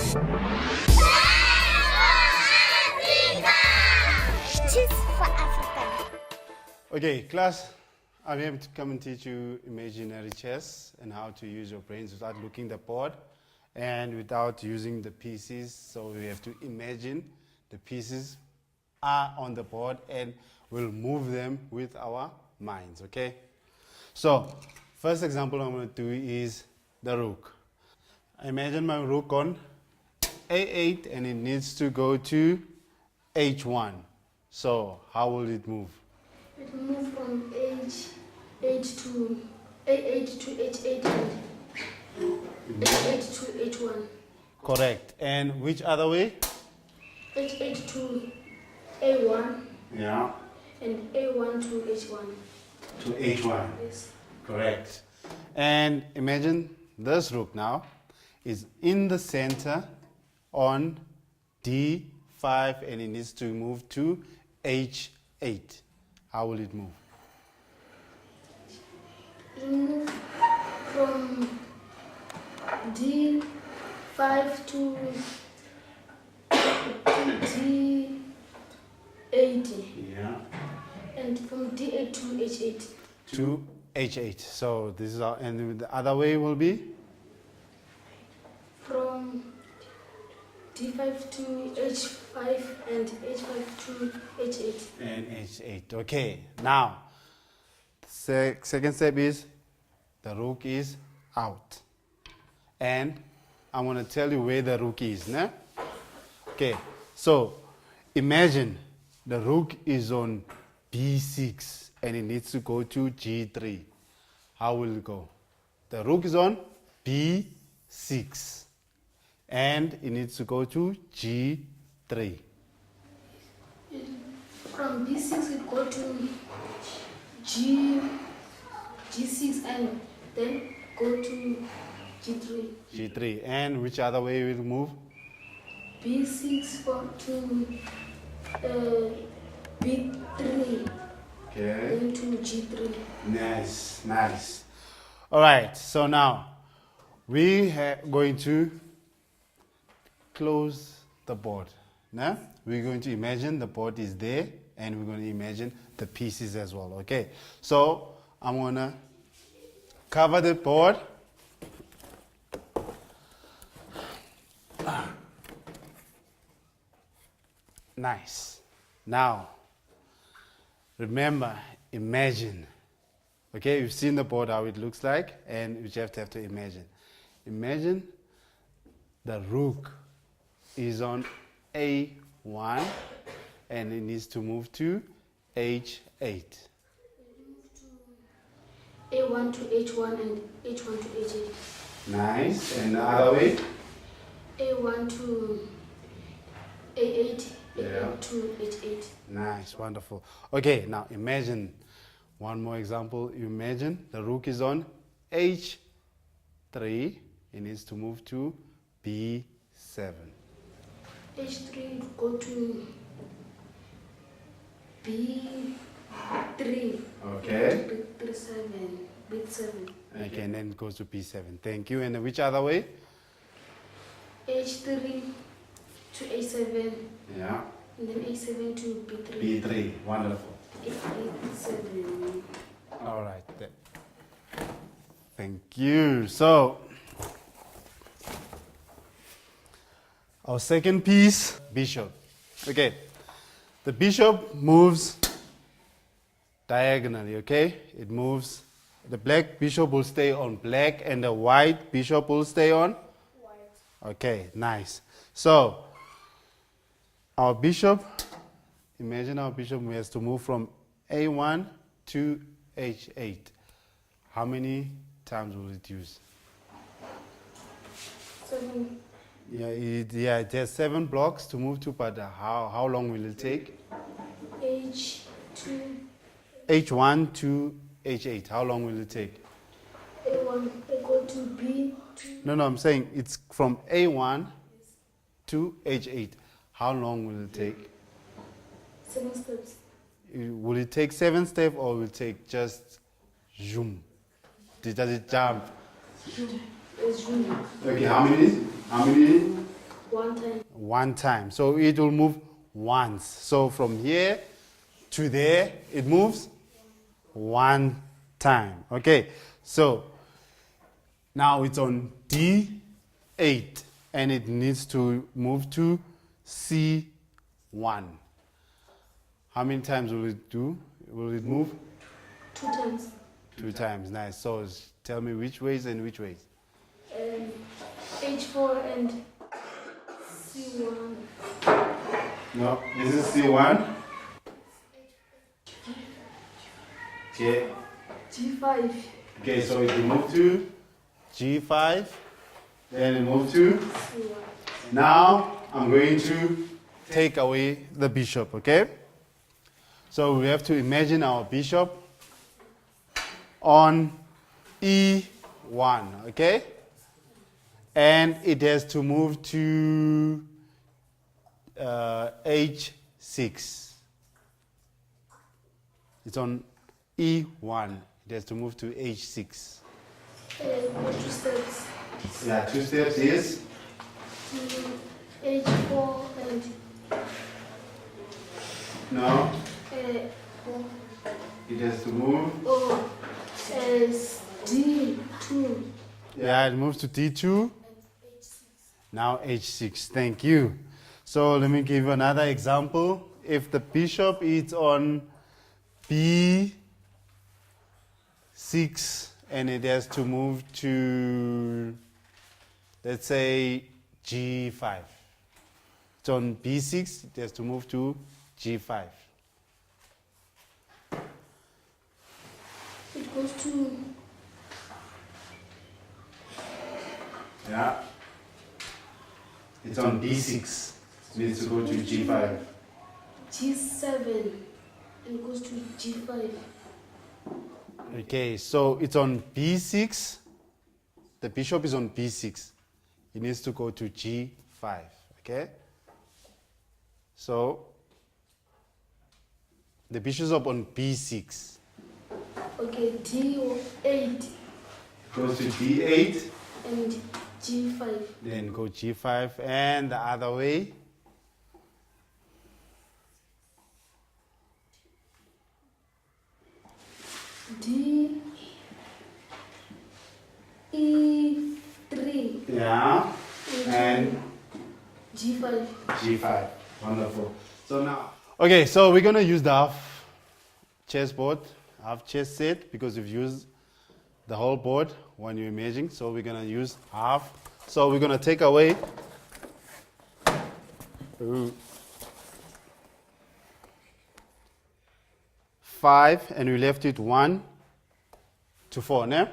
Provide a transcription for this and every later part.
Cheers for Africa. Okay, class, I'm here to come and teach you imaginary chess and how to use your brains without looking at the board and without using the pieces. So we have to imagine the pieces are on the board and we'll move them with our minds, okay? So, first example I'm going to do is the rook. I imagine my rook on A8 and it needs to go to H1. So, how will it move? It will move from H8 to A8 to H8 and H8 to H1. Correct. And which other way? H8 to A1 Yeah. and A1 to H1. To H1. Yes. Correct. And imagine this rook now is in the center on D5 and it needs to move to H8. How will it move? It will move from D5 to D8 Yeah. and from D8 to H8. To H8. So this is our, and the other way will be? From D5 to H5 and H5 to H8. And H8. Okay. Now, second step is the rook is out. And I'm going to tell you where the rook is. Né? Okay. So, imagine the rook is on B6 and it needs to go to G3. How will it go? The rook is on B6 and it needs to go to G3. From B6 we go to G6 and then go to G3. G3. And which other way will move? B6 to B3. Okay. Then to G3. Nice, nice. All right, so now we are going to close the board. Nah? We're going to imagine the board is there and we're going to imagine the pieces as well, okay? So I'm going to cover the board. Nice. Now, remember, imagine. Okay, you've seen the board, how it looks like, and you just have to imagine. Imagine the rook is on A1 and it needs to move to H8. A1 to H1 and H1 to H8. Nice. And the other way? A1 to A8, Yeah. A8 to H8. Nice, wonderful. Okay, now imagine one more example. You imagine the rook is on H3. It needs to move to B7. H3 go to B3. Okay. B7. Okay, and then it goes to B7. Thank you. And which other way? H3 to A7. Yeah. And then A7 to B3. B3. Wonderful. A7. All right. Thank you. So, our second piece, bishop. Okay. The bishop moves diagonally, okay? It moves. The black bishop will stay on black and the white bishop will stay on? White. Okay, nice. So, our bishop, imagine our bishop has to move from A1 to H8. How many times will it use? 7. Yeah, it has 7 blocks to move to, but how long will it take? H2. H1 to H8, how long will it take? A1. I go to B2. No, I'm saying it's from A1 to H8. How long will it take? 7 steps. Will it take 7 steps or will it take just zoom? Does it jump? It's zoom. Okay, how many? One time. One time. So it will move once. So from here to there, it moves one time. Okay, so now it's on D8 and it needs to move to C1. How many times will it do? Will it move? 2 times. 2 times. Nice. So tell me which ways and which ways. H4 and C1. No, this is C1. Okay. G5. Okay, so it will move to G5, then it move to. C1. Now I'm going to take away the bishop, okay? So we have to imagine our bishop on E1, okay? And it has to move to H6. It's on E1. It has to move to H6. 2 steps. Yeah, 2 steps is H4 and no. 4. It has to move. Oh, D2. Yeah, it moves to D2. Now H6. Thank you. So let me give you another example. If the bishop is on B6 and it has to move to, let's say, G5. It's on B6, it has to move to G5. It goes to Yeah. It's on B6. It needs to go to G5. G7 and goes to G5. Okay, so it's on B6. The bishop is on B6. It needs to go to G5. Okay? So the bishop is up on B6. Okay, D8 Goes to D8. and G5. Then go G5 and the other way. D E3 Yeah. And G5. G5. Wonderful. So now, okay, so we're going to use the half chessboard, half chess set, because we've used the whole board when you're imaging. So we're going to use half. So we're going to take away 5 and we left it 1 to 4, ne?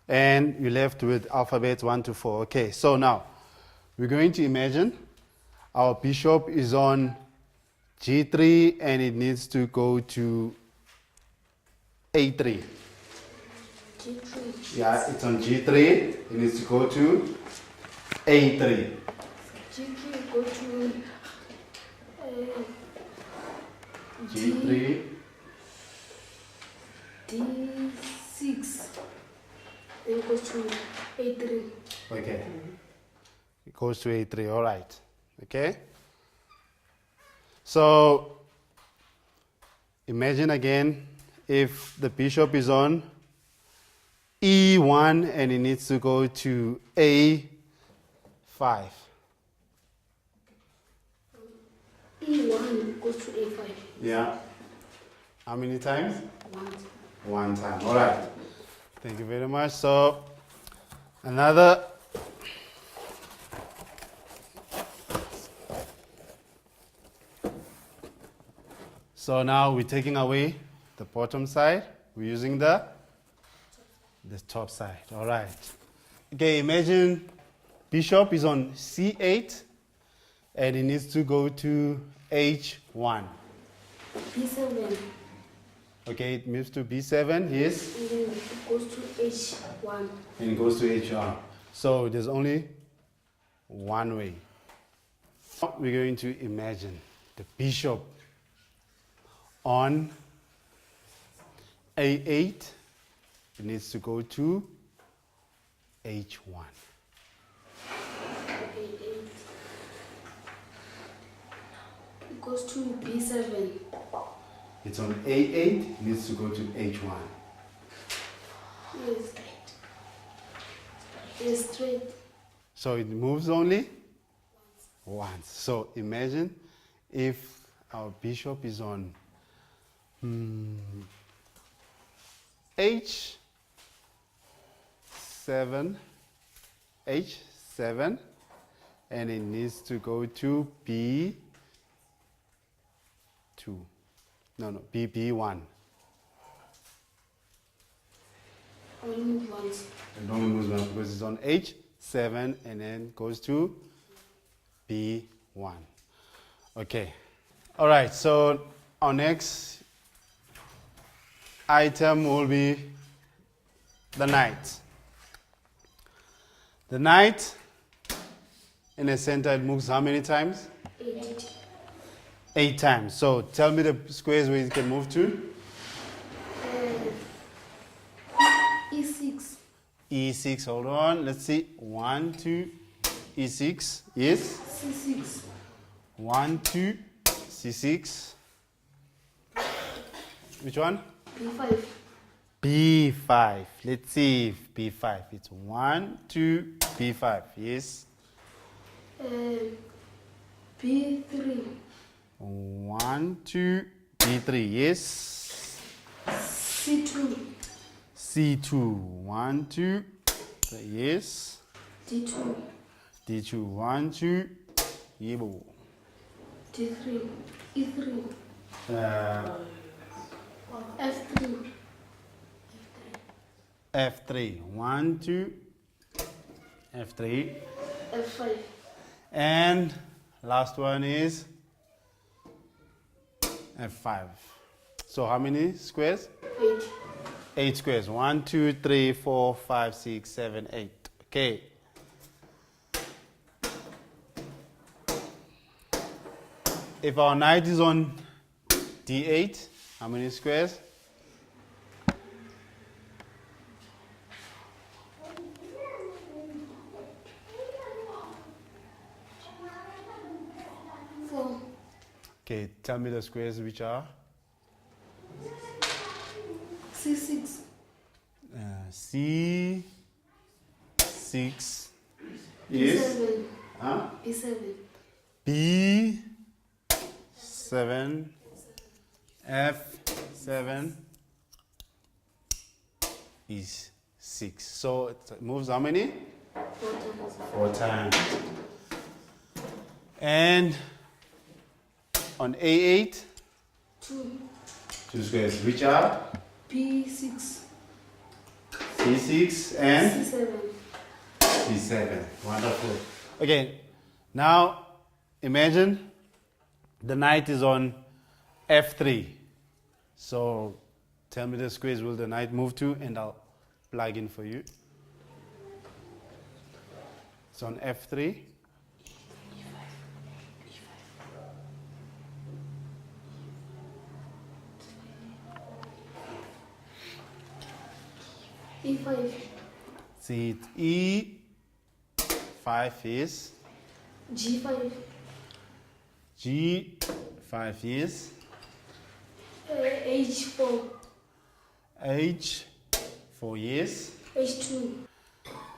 And you left with alphabets 1 to 4. Okay, so now we're going to imagine our bishop is on G3 and it needs to go to A3. G3. Yeah, it's on G3. It needs to go to A3. G3 go to G3. D6. Then goes to A3. Okay. It goes to A3, all right. Okay? So, imagine again if the bishop is on E1 and it needs to go to A5. E1 goes to A5. Yeah. How many times? 1. 1 time. All right. Thank you very much. So, another. So now we're taking away the bottom side. We're using the top side. All right. Okay, imagine bishop is on C8 and it needs to go to H1. B7. Okay, it moves to B7, yes. And then it goes to H1. And it goes to H1. So there's only one way. We're going to imagine the bishop on A8. It needs to go to H1. It goes to B7. It's on A8, it needs to go to H1. Yes. Yes, straight. So it moves only once. So imagine if our bishop is on H7, and it needs to go to B2. No, B1. Only move once. It only moves once because it's on H7 and then goes to B1. Okay. All right, so our next item will be the knight. The knight in the center, it moves how many times? 8. 8 times. So tell me the squares where it can move to. E6. E6, hold on, let's see. 1, 2, E6, yes. C6. 1, 2, C6. Which one? B5. B5. Let's see if B5. It's 1, 2, B5. Yes. B3. 1, 2, B3. Yes. C2. C2. 1, 2, yes. D2. D2. 1, 2, yebo. D3. E3. F3. F3. 1, 2, F3. F5. And last one is F5. So how many squares? 8. 8 squares. 1, 2, 3, 4, 5, 6, 7, 8. Okay. If our knight is on D8, how many squares? Okay, tell me the squares which are. C6. C6 is B7. huh? B7. B7, F7 is 6. So it moves how many? 4 times. 4 times. And on A8, 2. 2 squares, which are B6. C6 and C7. C7. Wonderful. Okay, now imagine the knight is on F3. So tell me the squares will the knight move to, and I'll plug in for you. It's on F3. E5. See, E5 is G5. G5 is H4. H4 yes. H2.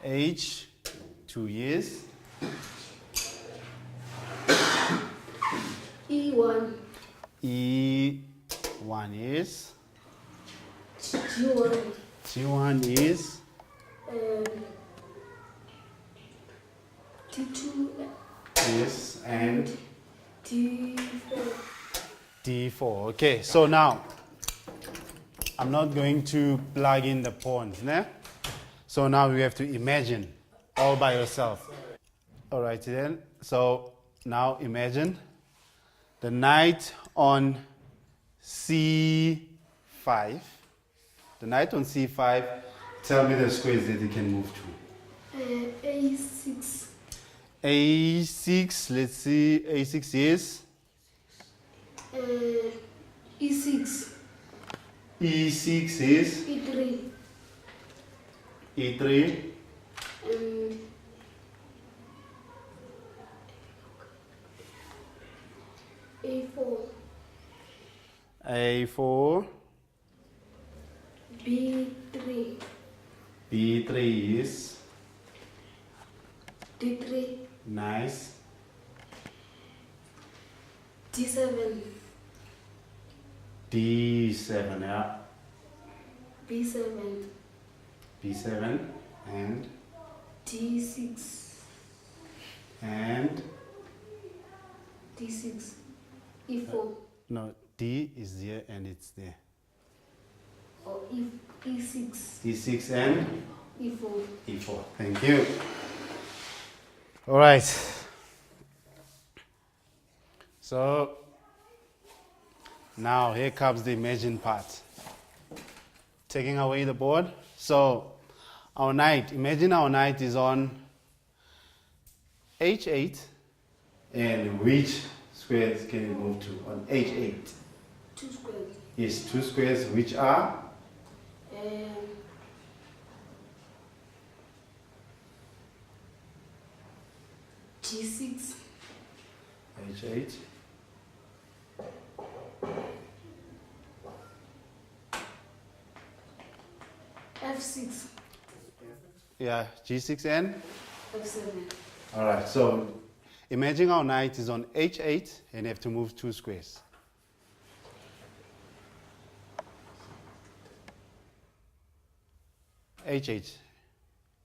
H2 yes. E1. E1 is. G1. G1 is. T2. Yes, and D4. D4. Okay, so now I'm not going to plug in the pawns, né? So now we have to imagine all by yourself. All right, then. So now imagine the knight on C5. The knight on C5. Tell me the squares that you can move to. A6. A6. Let's see. A6 is. E6. E6 is. E3. E3. And A5. A4. B3. B3 is D3. nice. D7. D7, yeah. B7. B7 and D6. and D6. E4. no, D is here and it's there. Or E6. D6 and E4. E4. Thank you. All right. So now here comes the imagine part. Taking away the board. So our knight, imagine our knight is on H8, and which squares can it move to on H8? 2 squares. Yes, 2 squares which are G6. H8. F6. Yeah, G6 and? F7. All right, so imagine our knight is on H8 and you have to move 2 squares. H8.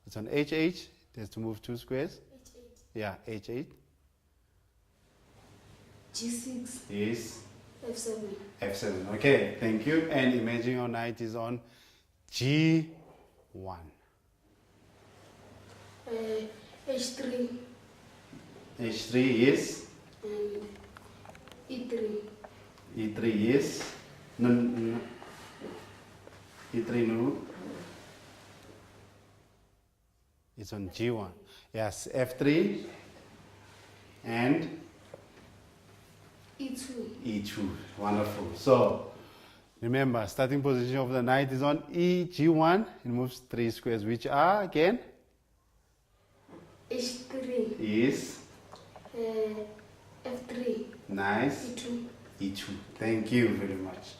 It's on H8, it has to move 2 squares. H8. Yeah, H8 G6. is F7. F7. Okay, thank you. And imagine our knight is on G1. H3. H3 is? And E3. E3 is? No, no. E3 no. It's on G1. Yes, F3 and E2. E2. Wonderful. So remember, starting position of the knight is on G1. It moves 3 squares, which are again? H3. Is? F3. Nice. E2. E2. Thank you very much.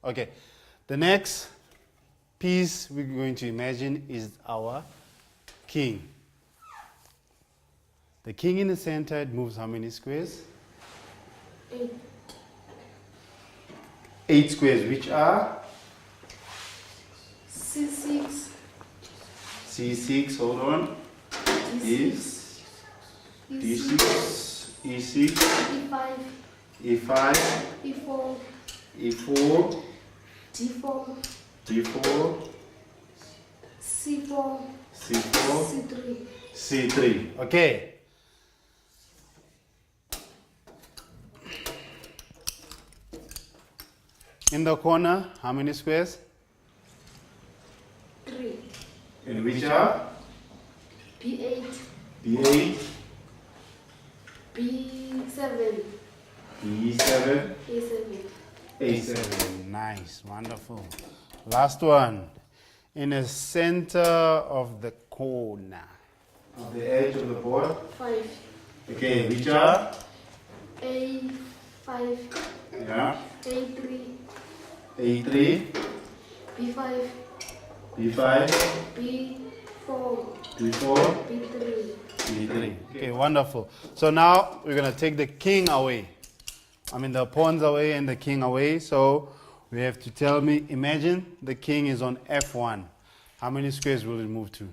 Okay, the next piece we're going to imagine is our king. The king in the center, it moves how many squares? 8. 8 squares, which are? C6. C6, hold on, is D6, E6, E5. E5, E4. E4, D4. D4, C4. C4, C3. C3. Okay. In the corner, how many squares? 3. In which are? B8. B8, B7. B7, A7. A7. Nice, wonderful. Last one. In the center of the corner, of the edge of the board. 5. Okay, which are? A5. Yeah. A3. A3, B5. B5, B4. B4, B3. B3. Okay, wonderful. So now we're going to take the king away. I mean the pawns away and the king away. So we have to tell me, imagine the king is on F1. How many squares will it move to?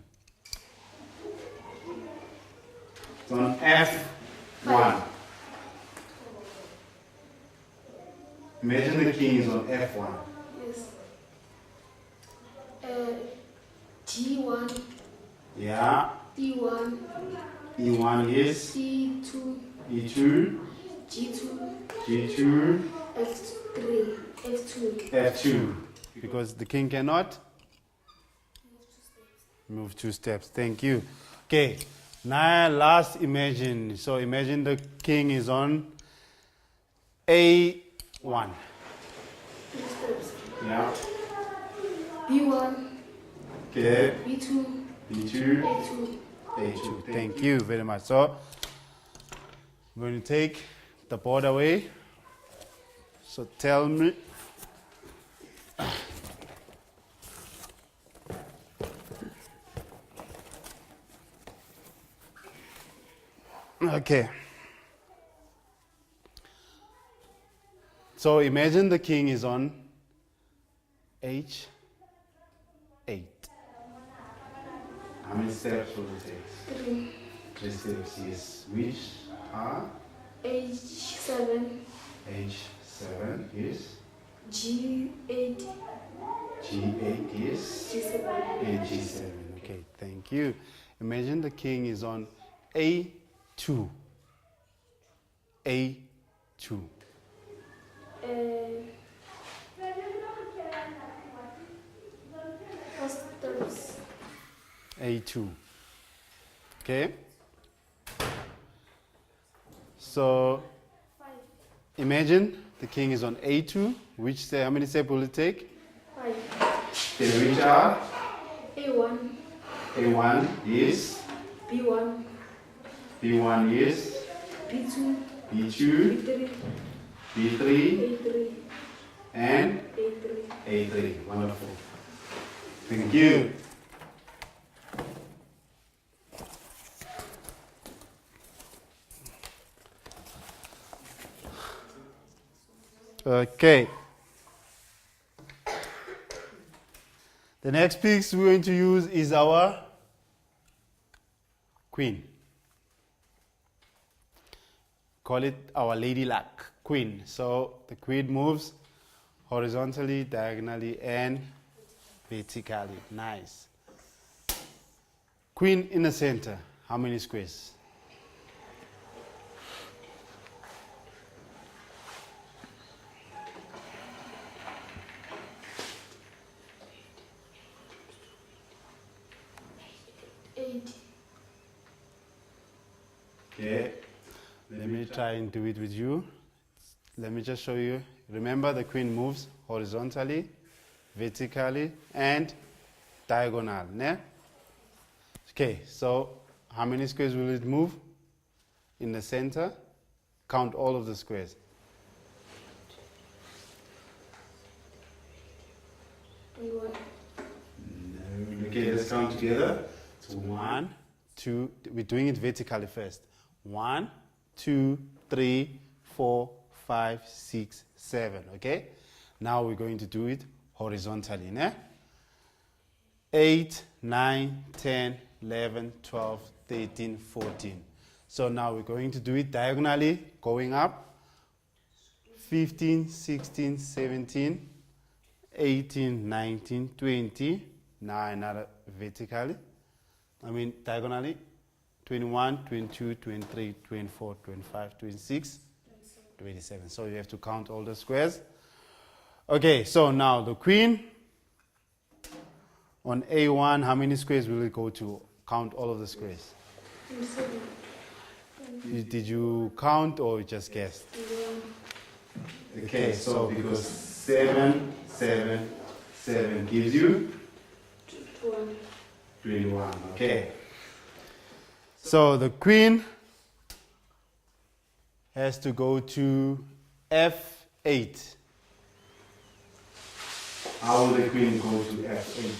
It's on F1. Imagine the king is on F1. Yes. G1. Yeah. E1. E1 is E2. E2, G2. G2, F3. F2. F2. Because the king cannot move 2 steps. Thank you. Okay. Now last imagine. So imagine the king is on A1. 2 steps. Yeah. B1. Okay. B2. B2, A2. A2. Thank you very much. So I'm going to take the board away. So tell me. Okay. So imagine the king is on H8. How many steps will it take? 3. 3 steps, yes. Which are? H7. H7 is? G8. G8 is? G7. G7. Okay, thank you. Imagine the king is on A2. A2. First steps. A2. Okay? So, 5. imagine the king is on A2. Which step, how many steps will it take? 5. Okay, which are? A1. A1 is? B1. B1 is? B2. B2, B3. B3, A3. and A3. A3. Wonderful. Thank you. Okay. The next piece we're going to use is our queen. Call it our lady luck queen. So the queen moves horizontally, diagonally, and vertically. Nice. Queen in the center. How many squares? Okay, let me try and do it with you. Let me just show you. Remember, the queen moves horizontally, vertically, and diagonal. Ne? Okay, so how many squares will it move? In the center, count all of the squares. A1. No. Okay, let's count together. So 1, 2, we're doing it vertically first. 1, 2, 3, 4, 5, 6, 7. Okay? Now we're going to do it horizontally. Ne? 8, 9, 10, 11, 12, 13, 14. So now we're going to do it diagonally, going up. 15, 16, 17, 18, 19, 20. Now another vertically. Diagonally. 21, 22, 23, 24, 25, 26, 27. So you have to count all the squares. Okay, so now the queen on A1, how many squares will it go to? Count all of the squares. 7. Did you count or you just guessed? Okay, so because 7, 7, 7 gives you 21. Okay. So the queen has to go to F8. How will the queen go to F8?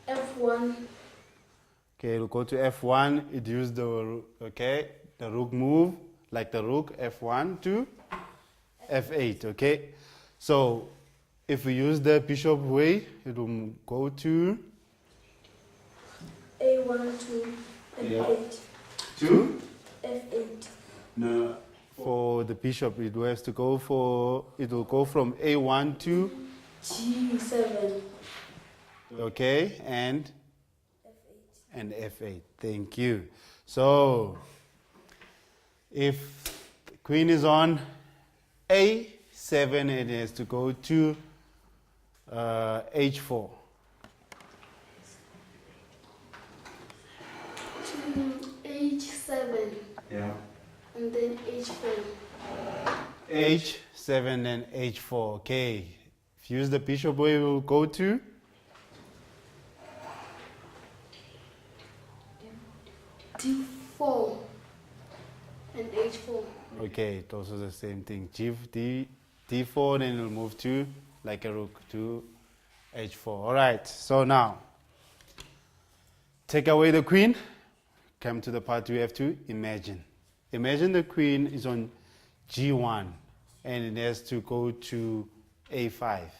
F1. Okay, it'll go to F1. It used the rook move, like the rook, F1 to F8. Okay, so if we use the bishop way, it will go to A1 to F8. To F8. no. For the bishop, it has to go for. It will go from A1 to G7. okay, and F8. and F8. Thank you. So, if the queen is on A7, it has to go to H4. To H7. Yeah. And then H4. H7 and H4. Okay. If you use the bishop way, we'll go to D4 and H4. Okay, those are the same thing. D4, then it'll move to, like a rook, to H4. All right, so now, take away the queen. Come to the part we have to imagine. Imagine the queen is on G1 and it has to go to A5.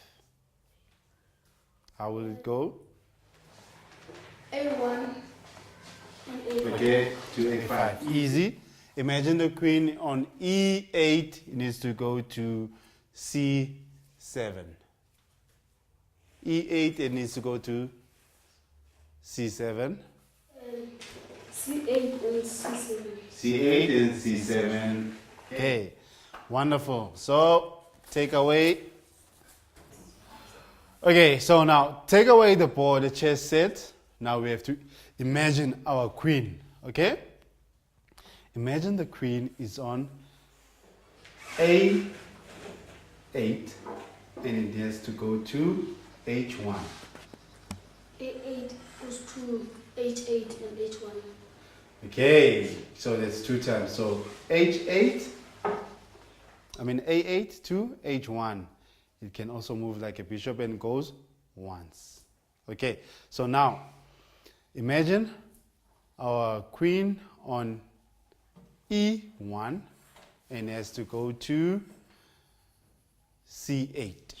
How will it go? A1 and A5. Okay, to A5. Easy. Imagine the queen on E8, it needs to go to C7. E8, it needs to go to C7. C8 and C7. C8 and C7. Okay, wonderful. So, take away. Okay, so now, take away the board, the chess set. Now we have to imagine our queen, okay? Imagine the queen is on A8 and it has to go to H1. A8 goes to H8 and H1. Okay, so that's 2 times. So A8 to H1. It can also move like a bishop and goes once. Okay, so now imagine our queen on E1 and has to go to C8.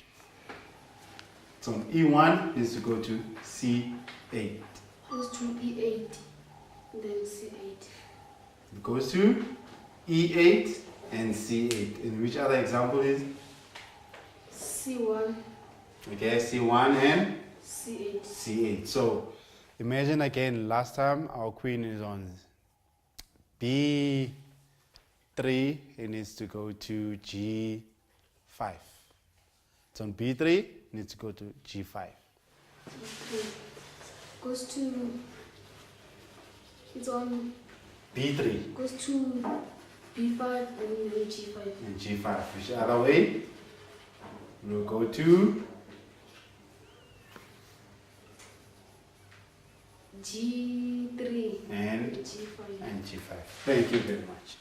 So E1 is to go to C8. Goes to E8, then C8. It goes to E8 and C8. And which other example is? C1, Okay, C1 and C8. C8. So imagine again, last time our queen is on B3, it needs to go to G5. It's on B3, it needs to go to G5. Goes to, it's on, B3 goes to B5 and then G5. and G5. Which other way? We'll go to G3 and G5. G5. Thank you very much.